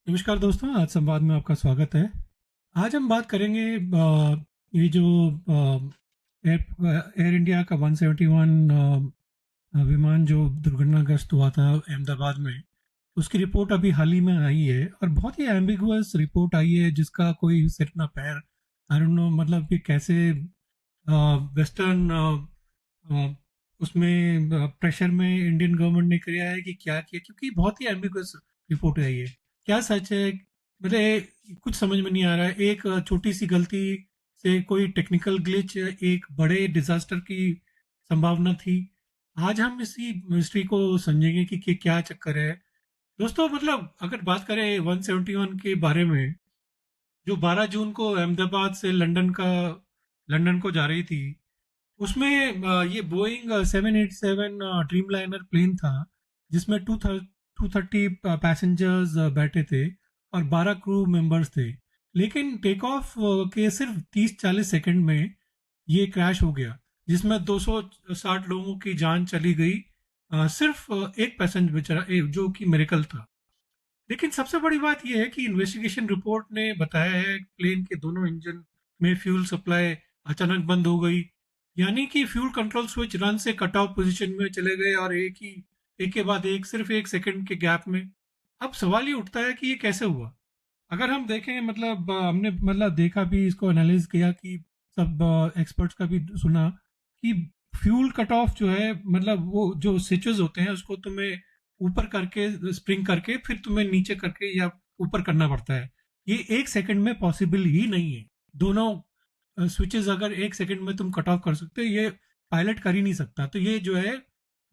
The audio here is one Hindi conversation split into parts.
नमस्कार दोस्तों, आज संवाद में आपका स्वागत है। आज हम बात करेंगे ये जो एयर इंडिया का 171 विमान जो दुर्घटनाग्रस्त हुआ था अहमदाबाद में, उसकी रिपोर्ट अभी हाल ही में आई है और बहुत ही एम्बिगुअस रिपोर्ट आई है जिसका कोई सिर ना पैर। आई डोंट नो मतलब कि कैसे वेस्टर्न उसमें प्रेशर में इंडियन गवर्नमेंट ने किया है कि क्या किया, क्योंकि बहुत ही एम्बिगुअस रिपोर्ट है ये। क्या सच है मतलब कुछ समझ में नहीं आ रहा है। एक छोटी सी गलती से कोई टेक्निकल ग्लिच एक बड़े डिजास्टर की संभावना थी। आज हम इसी मिस्ट्री को समझेंगे कि क्या चक्कर है दोस्तों। मतलब अगर बात करें 171 के बारे में, जो 12 जून को अहमदाबाद से लंदन को जा रही थी, उसमें ये बोइंग 787 ड्रीम लाइनर प्लेन था जिसमें 230 पैसेंजर्स बैठे थे और 12 क्रू मेंबर्स थे। लेकिन टेक ऑफ के सिर्फ 30-40 सेकंड में ये क्रैश हो गया, जिसमें 260 लोगों की जान चली गई। सिर्फ एक पैसेंजर बेचारा जो कि मेरेकल था। लेकिन सबसे बड़ी बात यह है कि इन्वेस्टिगेशन रिपोर्ट ने बताया है प्लेन के दोनों इंजन में फ्यूल सप्लाई अचानक बंद हो गई। यानी कि फ्यूल कंट्रोल स्विच रन से कट ऑफ पोजीशन में चले गए और एक के बाद एक सिर्फ एक सेकंड के गैप में। अब सवाल ये उठता है कि ये कैसे हुआ। अगर हम देखें मतलब हमने मतलब देखा भी, इसको एनालाइज किया कि सब एक्सपर्ट्स का भी सुना कि फ्यूल कट ऑफ जो है मतलब वो जो स्विचेस होते हैं उसको तुम्हें ऊपर करके स्प्रिंग करके फिर तुम्हें नीचे करके या ऊपर करना पड़ता है। ये एक सेकंड में पॉसिबल ही नहीं है। दोनों स्विचेस अगर एक सेकंड में तुम कट ऑफ कर सकते हो, ये पायलट कर ही नहीं सकता। तो ये जो है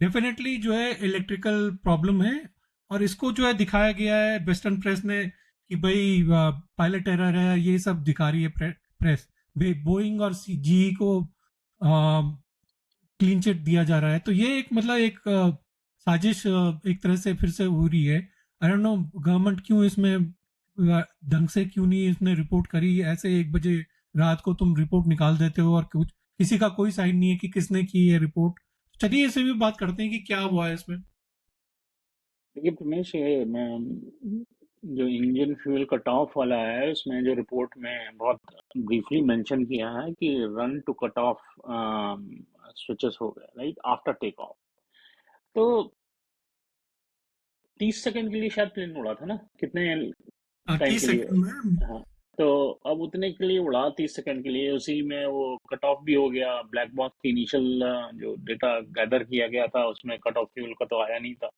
डेफिनेटली जो है इलेक्ट्रिकल प्रॉब्लम है। और इसको जो है दिखाया गया है वेस्टर्न प्रेस ने कि भाई पायलट एरर है, ये सब दिखा रही है प्रेस। बोइंग और जीई को क्लीन चिट दिया जा रहा है। तो ये एक मतलब एक साजिश एक तरह से फिर से हो रही है। आई डोंट नो गवर्नमेंट क्यों इसमें ढंग से क्यों नहीं इसने रिपोर्ट करी। ऐसे 1 बजे रात को तुम रिपोर्ट निकाल देते हो और कुछ किसी का कोई साइन नहीं है कि किसने की है रिपोर्ट। चलिए इसे भी बात करते हैं कि क्या हुआ है इसमें। देखिए रमेश, ये मैं जो इंजन फ्यूल कट ऑफ वाला है उसमें जो रिपोर्ट में बहुत ब्रीफली मेंशन किया है कि run to cut off switches हो गए राइट आफ्टर टेक ऑफ। तो 30 सेकंड के लिए शायद प्लेन उड़ा था ना, कितने टाइम के 30 सेकंड लिए? में। हाँ। तो अब उतने के लिए उड़ा 30 सेकंड के लिए, उसी में वो कट ऑफ भी हो गया। ब्लैक बॉक्स की इनिशियल जो डेटा गैदर किया गया था उसमें कट ऑफ फ्यूल का तो आया नहीं था,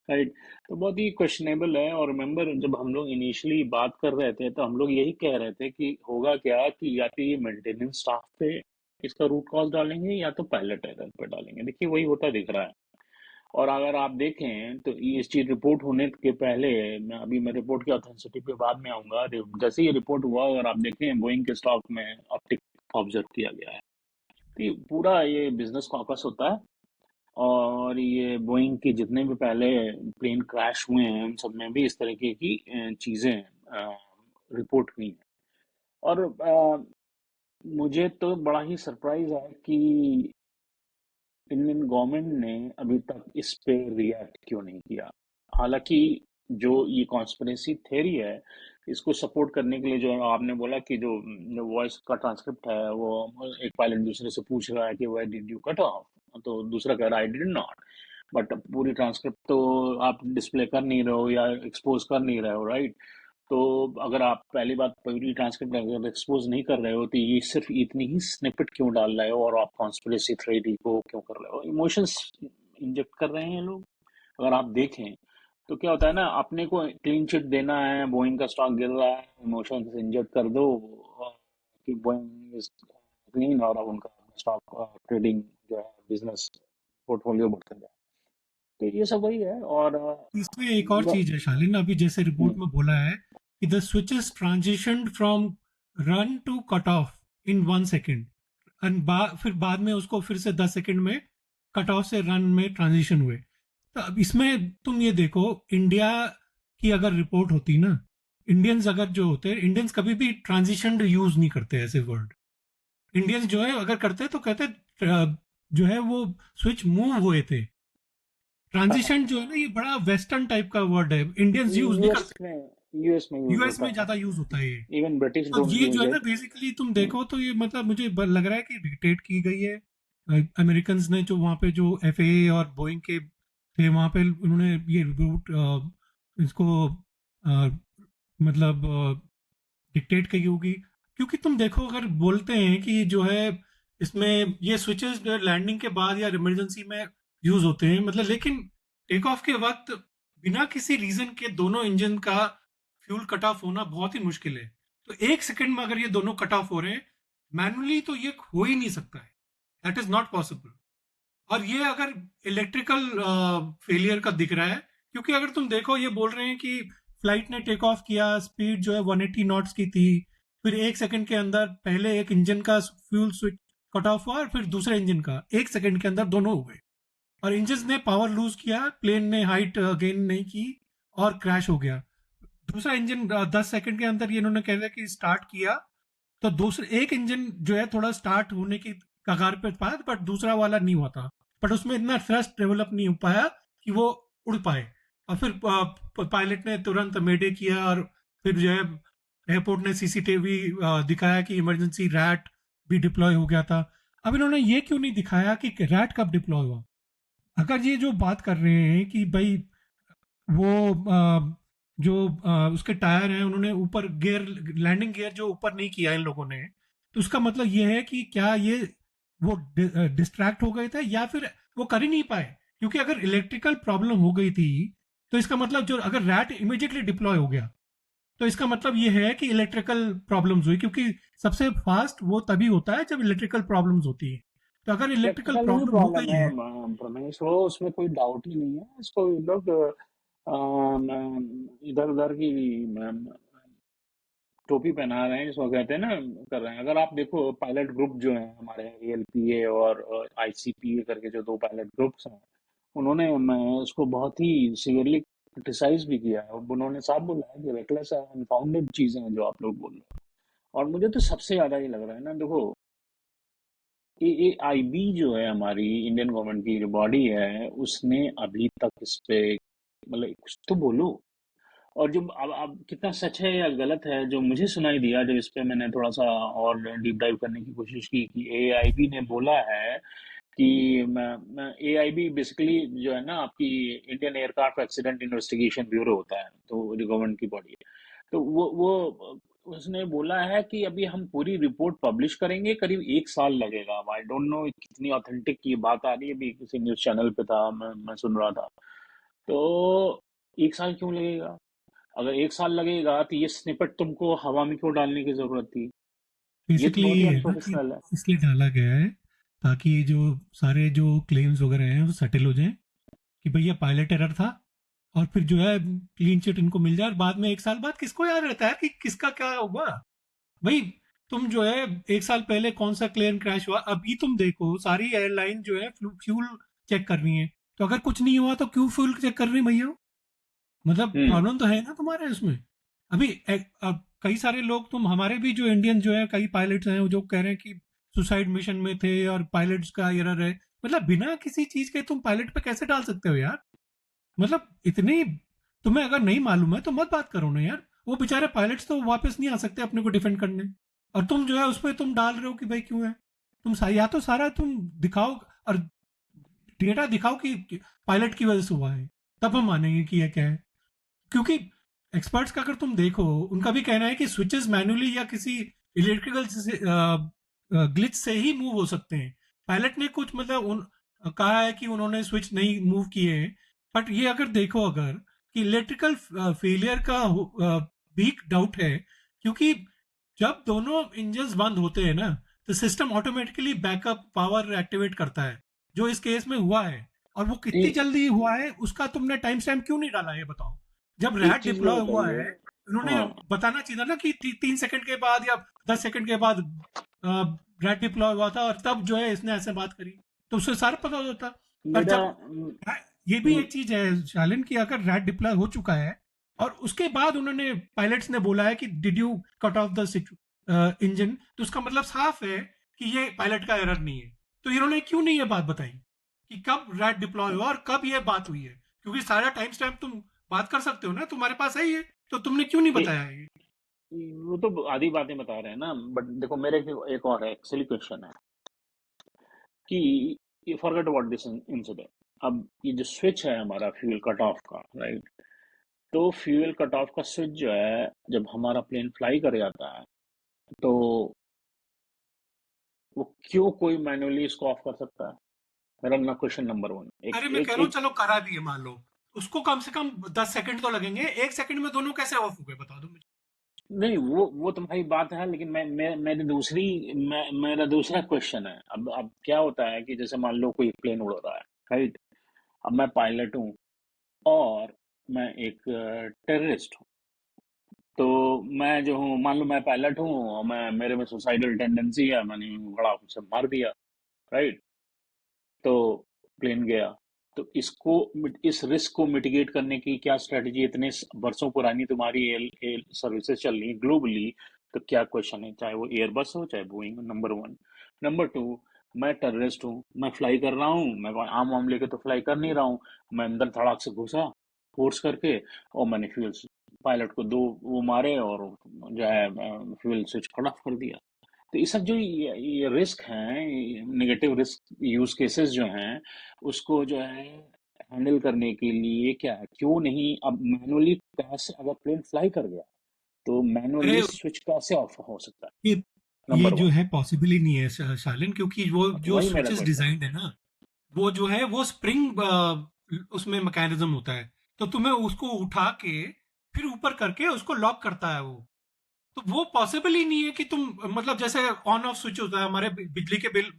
राइट। तो बहुत ही क्वेश्चनेबल है। और रिमेम्बर जब हम लोग इनिशियली बात कर रहे थे तो हम लोग यही कह रहे थे कि होगा क्या कि या तो ये मेंटेनेंस स्टाफ पे इसका रूट कॉज डालेंगे या तो पायलट एरर पे डालेंगे। देखिए वही होता दिख रहा है। और अगर आप देखें तो ईएसटी रिपोर्ट होने के पहले, मैं रिपोर्ट की ऑथेंटिसिटी पे बाद में आऊंगा। जैसे ये रिपोर्ट हुआ और आप देखें बोइंग के स्टॉक में अपटिक ऑब्जर्व किया गया है। तो ये पूरा ये बिजनेस कॉकस होता है। और ये बोइंग के जितने भी पहले प्लेन क्रैश हुए हैं उन सब में भी इस तरीके की चीज़ें रिपोर्ट हुई हैं। और मुझे तो बड़ा ही सरप्राइज है कि इंडियन गवर्नमेंट ने अभी तक इस पे रिएक्ट क्यों नहीं किया। हालांकि जो ये कॉन्स्पिरेसी थ्योरी है इसको सपोर्ट करने के लिए जो आपने बोला कि जो वॉइस का ट्रांसक्रिप्ट है वो एक पायलट दूसरे से पूछ रहा है कि why did you cut off, तो दूसरा कह रहा है आई डिड नॉट। बट पूरी ट्रांसक्रिप्ट तो आप डिस्प्ले कर नहीं रहे हो या एक्सपोज कर नहीं रहे हो, राइट। तो अगर आप पहली बात पूरी ट्रांसक्रिप्ट अगर एक्सपोज नहीं कर रहे हो तो ये सिर्फ इतनी ही स्निपेट क्यों डाल रहे हो और आप कॉन्स्पिरेसी थ्योरी को क्यों कर रहे हो? इमोशंस इंजेक्ट कर रहे हैं लोग। अगर आप देखें तो क्या होता है ना, अपने को क्लीन चिट देना है, बोइंग का स्टॉक गिर रहा है, इमोशंस इंजेक्ट कर दो कि बोइंग इज क्लीन और अब उनका स्टॉक ट्रेडिंग जो है बिजनेस पोर्टफोलियो बढ़ता जाए। तो ये सब वही है। और इसमें एक और चीज है शालीन, अभी जैसे रिपोर्ट हम्म, में बोला है कि the switches transition from run to cut off in 1 second and फिर बाद में उसको फिर से 10 सेकेंड में कट ऑफ से रन में ट्रांजिशन हुए। तो अब इसमें तुम ये देखो, इंडिया की अगर रिपोर्ट होती ना, इंडियंस अगर जो होते हैं, इंडियंस कभी भी ट्रांजिशन यूज नहीं करते ऐसे वर्ड। इंडियंस जो है अगर करते तो कहते जो है वो स्विच मूव हुए थे। ट्रांजिशन जो है ना, ये बड़ा वेस्टर्न टाइप का वर्ड है, इंडियंस यूज नहीं यूएस करते। में यूएस में यूज यूएस होता में है, ज्यादा यूज होता है ये। इवन ब्रिटिश तो डोंट ये जो यूज है ना इट। बेसिकली तुम देखो तो ये मतलब मुझे लग रहा है कि डिक्टेट की गई है अमेरिकन ने, जो वहाँ पे जो एफएए और बोइंग के थे वहाँ पे उन्होंने ये रूट इसको अ, मतलब डिक्टेट की होगी। क्योंकि तुम देखो अगर बोलते हैं कि जो है इसमें ये स्विचेस लैंडिंग के बाद या इमरजेंसी में यूज होते हैं मतलब, लेकिन टेक ऑफ के वक्त बिना किसी रीजन के दोनों इंजन का फ्यूल कट ऑफ होना बहुत ही मुश्किल है। तो एक सेकंड में अगर ये दोनों कट ऑफ हो रहे हैं मैनुअली तो ये हो ही नहीं सकता है, दैट इज नॉट पॉसिबल। और ये अगर इलेक्ट्रिकल फेलियर का दिख रहा है, क्योंकि अगर तुम देखो ये बोल रहे हैं कि फ्लाइट ने टेक ऑफ किया, स्पीड जो है 180 नॉट्स की थी, फिर एक सेकंड के अंदर पहले एक इंजन का फ्यूल स्विच कट ऑफ हुआ और फिर दूसरे इंजन का एक सेकंड के अंदर दोनों हो गए। और इंजन ने पावर लूज किया, प्लेन ने हाइट गेन नहीं की और क्रैश हो गया। दूसरा इंजन 10 सेकंड के अंदर ये इन्होंने कह दिया कि स्टार्ट किया, तो दूसरे एक इंजन जो है थोड़ा स्टार्ट होने की कगार पे था बट दूसरा वाला नहीं हुआ था, बट उसमें इतना थ्रस्ट डेवलप नहीं हो पाया कि वो उड़ पाए। और फिर पायलट ने तुरंत मेडे किया और फिर जो है एयरपोर्ट ने सीसीटीवी दिखाया कि इमरजेंसी रैट भी डिप्लॉय हो गया था। अब इन्होंने ये क्यों नहीं दिखाया कि रैट कब डिप्लॉय हुआ? अगर ये जो बात कर रहे हैं कि भाई वो जो उसके टायर हैं उन्होंने ऊपर गियर, लैंडिंग गियर जो ऊपर नहीं किया इन लोगों ने, तो उसका मतलब ये है कि क्या ये वो डिस्ट्रैक्ट हो गए थे या फिर वो कर ही नहीं पाए? क्योंकि अगर इलेक्ट्रिकल प्रॉब्लम हो गई थी तो इसका मतलब जो अगर रैट इमीडिएटली डिप्लॉय हो गया तो इसका मतलब ये है कि इलेक्ट्रिकल प्रॉब्लम्स हुई, क्योंकि सबसे फास्ट वो तभी होता है जब इलेक्ट्रिकल प्रॉब्लम्स होती है। तो अगर इलेक्ट्रिकल इलेक्ट्रिकल ही प्रॉब्लम हो प्रॉब्लम गई है है। प्रमेश, वो उसमें कोई डाउट ही नहीं है। इसको ये लोग इधर उधर की टोपी पहना रहे हैं, जिसको कहते हैं ना, कर रहे हैं। अगर आप देखो पायलट ग्रुप जो हैं हमारे, एएलपीए और आईसीपीए करके जो दो पायलट ग्रुप्स हैं, उन्होंने इसको बहुत ही सीवियरली क्रिटिसाइज भी किया है। और उन्होंने साफ बोला है कि रेकलेस है, अनफाउंडेड चीजें हैं जो आप लोग बोल रहे हो। और मुझे तो सबसे ज्यादा ये लग रहा है ना, देखो AAIB जो है हमारी इंडियन गवर्नमेंट की जो बॉडी है, उसने अभी तक इस पे मतलब कुछ तो बोलो। और जो अब कितना सच है या गलत है, जो मुझे सुनाई दिया जब इस पे मैंने थोड़ा सा और डीप डाइव करने की कोशिश की, कि AAIB ने बोला है कि AIB बेसिकली जो है ना आपकी Indian aircraft accident investigation bureau होता है, तो जो गवर्नमेंट की बॉडी है। तो वो उसने बोला है कि अभी हम पूरी रिपोर्ट पब्लिश करेंगे, करीब 1 साल लगेगा। आई डोंट नो कितनी ऑथेंटिक ये बात आ रही है, अभी किसी न्यूज चैनल पे था, मैं सुन रहा था। तो 1 साल क्यों लगेगा? अगर 1 साल लगेगा तो ये स्निपेट तुमको हवा में क्यों डालने की जरूरत थी? ये तो बेसिकली बहुत ही ये है ना कि अनप्रोफेशनल है। इसलिए डाला गया है ताकि ये जो सारे जो क्लेम्स वगैरह हैं वो सेटल हो जाएं कि भैया पायलट एरर था, और फिर जो है क्लीन चिट इनको मिल जाए। और बाद में 1 साल बाद किसको याद रहता है कि किसका क्या हुआ? भाई तुम जो है 1 साल पहले कौन सा प्लेन क्रैश हुआ, अभी तुम देखो सारी एयरलाइन जो है फ्यूल चेक कर रही है। तो अगर कुछ नहीं हुआ तो क्यों फ्यूल चेक कर रही भैया? मतलब हम्म। प्रॉब्लम तो है ना तुम्हारे उसमें। अभी अब कई सारे लोग, तुम हमारे भी जो इंडियन जो है कई पायलट्स हैं वो जो कह रहे हैं कि सुसाइड मिशन में थे और पायलट्स का एरर है। मतलब बिना किसी चीज के तुम पायलट पे कैसे डाल सकते हो यार? मतलब इतनी, तुम्हें अगर नहीं मालूम है तो मत बात करो ना यार। वो बेचारे पायलट्स तो वापस नहीं आ सकते अपने को डिफेंड करने, और तुम जो है उस पर तुम डाल रहे हो कि भाई क्यों है। या तो सारा तुम दिखाओ और डेटा दिखाओ कि पायलट की वजह से हुआ है, तब हम मानेंगे कि यह क्या है। क्योंकि एक्सपर्ट्स का अगर तुम देखो उनका भी कहना है कि स्विचेस मैन्युअली या किसी इलेक्ट्रिकल ग्लिच से ही मूव हो सकते हैं। पायलट ने कुछ मतलब कहा है कि उन्होंने स्विच नहीं मूव किए हैं, बट ये अगर देखो अगर कि इलेक्ट्रिकल फेलियर का भी डाउट है, क्योंकि जब दोनों इंजन्स बंद होते हैं ना तो system automatically backup power activate करता है, जो इस केस में हुआ है। और वो कितनी ए, जल्दी हुआ है उसका तुमने टाइम स्टैम्प क्यों नहीं डाला, ये बताओ। जब एक रैट चीज ये डिप्लॉय हुआ बताइए। है उन्होंने हाँ, बताना चाहिए था ना कि 3 सेकंड के बाद या 10 सेकंड के बाद रैट डिप्लॉय हुआ था और तब जो है इसने ऐसे बात करी, तो उससे सारा पता होता। और मेरा जब ये भी एक चीज है शालिन कि अगर रैट डिप्लॉय हो चुका है और उसके बाद उन्होंने पायलट्स ने बोला है कि did you cut off the engine, तो उसका मतलब साफ है कि ये पायलट का एरर नहीं है। तो इन्होंने क्यों नहीं ये बात बताई कि कब रैट डिप्लॉय हुआ और कब ये बात हुई है? क्योंकि सारा टाइम स्टैम्प तुम बात कर सकते हो ना, तुम्हारे पास है ये। तो तुमने क्यों नहीं ए, बताया ये? वो तो आधी बातें बता रहे हैं ना, बट देखो मेरे एक और है एक्चुअली क्वेश्चन है कि ये फॉरगेट अबाउट दिस इंसिडेंट। अब ये जो स्विच है हमारा फ्यूल कट ऑफ का, राइट? तो फ्यूल कट ऑफ का स्विच जो है, जब हमारा प्लेन फ्लाई कर जाता है, तो वो क्यों कोई मैन्युअली इसको ऑफ कर सकता है? मेरा ना क्वेश्चन नंबर वन। एक अरे मैं कह एक रहा हूँ एक चलो करा भी है मान लो, उसको कम से कम 10 सेकंड तो लगेंगे, 1 सेकंड में दोनों कैसे ऑफ हो गए बता दो मुझे। नहीं, वो तुम्हारी बात है, लेकिन मेरा दूसरा क्वेश्चन है। अब क्या होता है कि जैसे मान लो कोई प्लेन उड़ रहा है, राइट? अब मैं पायलट हूँ और मैं एक टेररिस्ट हूँ। तो मैं जो हूँ, मान लो मैं पायलट हूँ और मैं मेरे में सुसाइडल टेंडेंसी है, मैंने बड़ा उसे मार दिया, राइट? तो प्लेन गया। तो इस रिस्क को मिटिगेट करने की क्या स्ट्रेटजी? इतने वर्षों पुरानी तुम्हारी एयर एयर सर्विसेज चल रही है ग्लोबली, तो क्या क्वेश्चन है, चाहे वो एयरबस हो चाहे Boeing, number one. Number two, मैं टेररिस्ट हूँ, मैं फ्लाई कर रहा हूँ, मैं कोई आम वाम लेके तो फ्लाई कर नहीं रहा हूँ। मैं अंदर धड़ाक से घुसा फोर्स करके, और मैंने फ्यूल पायलट को दो वो मारे, और जो है फ्यूल स्विच कट ऑफ कर दिया। तो ये सब जो ये रिस्क हैं, नेगेटिव रिस्क यूज केसेस जो हैं, उसको जो है हैंडल करने के लिए क्या है, क्यों नहीं अब मैनुअली, कैसे अगर प्लेन फ्लाई कर गया तो अरे मैनुअली स्विच कैसे ऑफ हो सकता ये है? ये नंबर जो वन। है पॉसिबल ही नहीं है शालिन, क्योंकि वो जो वही मेरा स्विचेस क्वेश्चन है। डिजाइंड है ना, वो जो है वो स्प्रिंग उसमें मैकेनिज्म होता है, तो तुम्हें उसको उठा के फिर ऊपर करके उसको लॉक करता है वो। तो वो पॉसिबल ही नहीं है कि तुम, मतलब जैसे ऑन ऑफ स्विच होता है हमारे बिजली के बिल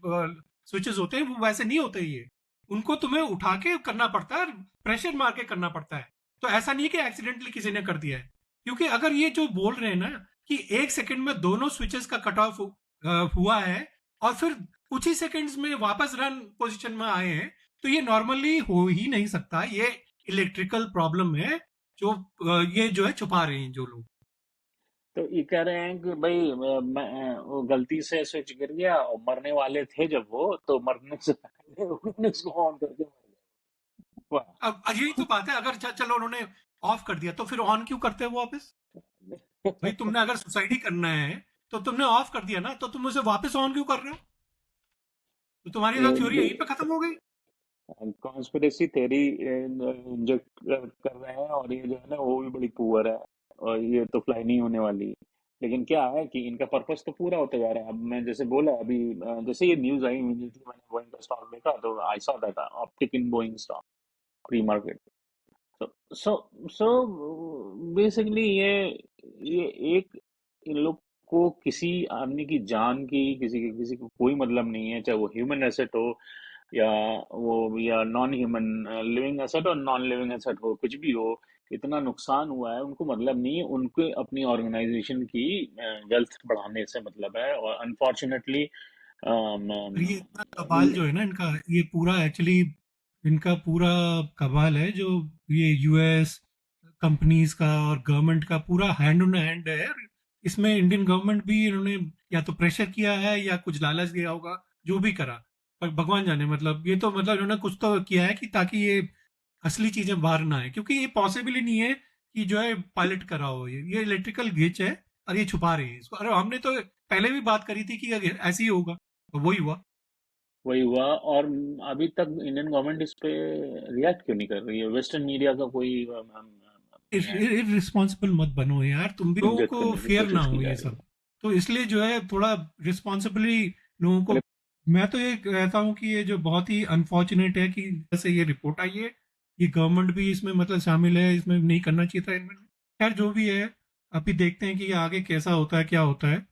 स्विचेस होते हैं, वो वैसे नहीं होते ये। उनको तुम्हें उठा के करना पड़ता है, प्रेशर मार के करना पड़ता है। तो ऐसा नहीं है कि एक्सीडेंटली किसी ने कर दिया है। क्योंकि अगर ये जो बोल रहे हैं ना कि 1 सेकंड में दोनों स्विचेस का कट ऑफ हुआ है और फिर कुछ ही सेकंड्स में वापस रन पोजीशन में आए हैं, तो ये नॉर्मली हो ही नहीं सकता। ये इलेक्ट्रिकल प्रॉब्लम है जो ये जो है छुपा रहे हैं जो लोग। तो ये कह रहे हैं कि भाई वो गलती से स्विच गिर गया और मरने वाले थे जब वो, तो मरने से पहले उन्होंने उसको ऑन करके मर गया। अब यही तो बात है, अगर चलो उन्होंने ऑफ कर दिया तो फिर ऑन क्यों करते हैं वो वापस? भाई तुमने अगर सुसाइड ही करना है तो तुमने ऑफ कर दिया ना, तो तुम उसे वापस ऑन क्यों कर रहे हो? तो तुम्हारी तो थ्योरी यहीं पे खत्म हो गई। कॉन्स्पिरेसी थ्योरी इंजेक्ट कर रहे हैं, और ये जो है ना वो भी बड़ी पुअर है, और ये तो फ्लाई नहीं होने वाली। लेकिन क्या है कि इनका पर्पस तो पूरा होता जा रहा है। अब मैं जैसे बोला अभी, जैसे ये न्यूज आई, इमीडिएटली मैंने बोइंग का स्टॉक देखा, तो I saw that optic in Boeing stock pre market. So so so basically ये एक, इन लोग को किसी आदमी की जान की, किसी को कोई मतलब नहीं है, चाहे वो ह्यूमन एसेट हो या या नॉन ह्यूमन लिविंग एसेट और नॉन लिविंग एसेट हो, कुछ भी हो। इतना नुकसान हुआ है, उनको मतलब नहीं है, उनको अपनी ऑर्गेनाइजेशन की वेल्थ बढ़ाने से मतलब है। और अनफॉर्चुनेटली और ये इतना कबाल जो है ना इनका, ये पूरा एक्चुअली इनका पूरा कबाल है जो ये यूएस कंपनीज का और गवर्नमेंट का पूरा हैंड ऑन हैंड है। और इसमें इंडियन गवर्नमेंट भी इन्होंने या तो प्रेशर किया है या कुछ लालच दिया होगा, जो भी करा। पर भगवान जाने, मतलब ये तो मतलब इन्होंने कुछ तो किया है कि ताकि ये असली चीजें बाहर ना आए, क्योंकि ये पॉसिबल ही नहीं है कि जो है पायलट करा हो। ये इलेक्ट्रिकल ग्लिच है और ये छुपा रहे हैं इसको। अरे हमने तो पहले भी बात करी थी कि अगर ऐसे ही होगा, तो वही हुआ। वही हुआ। और अभी तक इंडियन गवर्नमेंट इस पे रिएक्ट क्यों नहीं कर रही है? वेस्टर्न मीडिया का कोई नहीं है इररिस्पॉन्सिबल मत बनो यार, तुम भी लोगों इंजेक्ट को करने की फेयर ना कोशिश की हो जा ये रही सब। है। तो इसलिए जो है थोड़ा रिस्पॉन्सिबली लोगों को। अरे मैं तो ये कहता हूँ कि ये जो बहुत ही अनफॉर्चुनेट है कि जैसे ये रिपोर्ट आई है, ये गवर्नमेंट भी इसमें मतलब शामिल है, इसमें नहीं करना चाहिए था इनमें। खैर जो भी है, अभी देखते हैं कि ये आगे कैसा होता है, क्या होता है।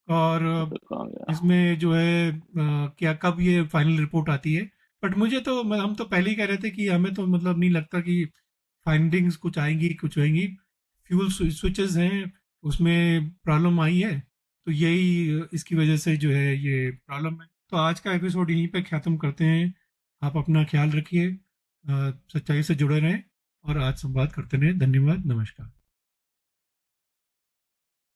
और तो कहाँ गया? इसमें जो है क्या कब ये फाइनल रिपोर्ट आती है। बट मुझे तो हम तो पहले ही कह रहे थे कि हमें तो मतलब नहीं लगता कि फाइंडिंग्स कुछ आएंगी, कुछ होएंगी। फ्यूल स्विचेस हैं, उसमें प्रॉब्लम आई है, तो यही इसकी वजह से जो है ये प्रॉब्लम है। तो आज का एपिसोड यहीं पे ख़त्म करते हैं। आप अपना ख्याल रखिए, सच्चाई से जुड़े रहें और आज संवाद करते रहें। धन्यवाद, नमस्कार।